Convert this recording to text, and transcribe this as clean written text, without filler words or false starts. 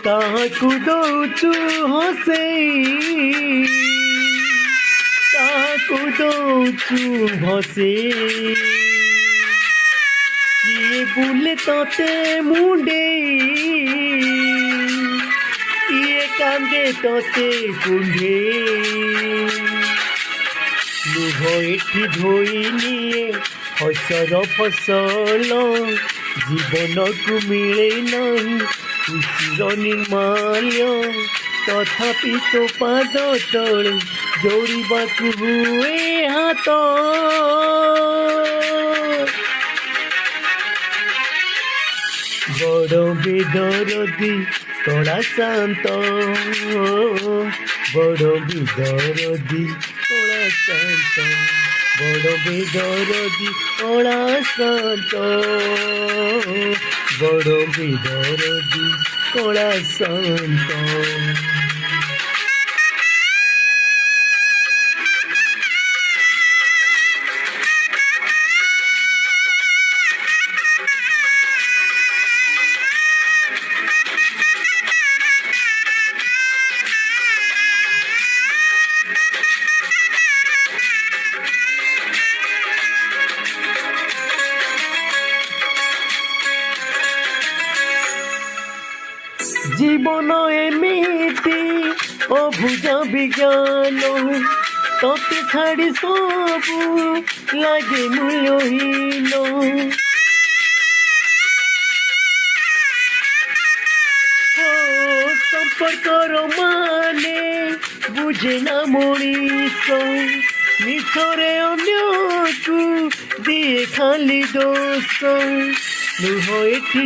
କାହାକୁ ଦଉଛୁ ହସେଇ, କାହାକୁ ଦଉଛୁ ଭସେଇ, କିଏ ବୁଲେ ତତେ ମୁଣ୍ଡେଇ, କିଏ କାନ୍ଦେ ତତେ କୁଣ୍ଢେଇ। ଲୁହ ଏଠି ଧୋଇ ନିଏ ହସର ଫସଲ, ଜୀବନକୁ ମିଳେ ନାହିଁ ଖୁସିର ନିର୍ମାଲ୍ୟ। ତଥାପି ତୋ ପାଦ ତଳେ ଯୋଡ଼ିବାକୁ ହୁଏ ହାତ। ବଡ଼ ବେଦରଦି କଳା ଶାନ୍ତ, ବଡ଼ ବେଦରଦି କଳା ଶାନ୍ତ, ବଡ଼ ବେଦରଦି କଳା ଶାନ୍ତ, ବଡ଼ ବେଦରଦି କଳା ଶାନ୍ତ। জীবন এমিতি অভুজা বিজ্ঞান, তোকে ছাড়ি সবু লাগে মূল্যহীন। সম্পর্কর মানে বুঝে না মଣିଷ, মিছরে ଅନ୍ୟକୁ দিয়ে ଖାଲି ଦୋଷ। ଲୁହ ଏଠି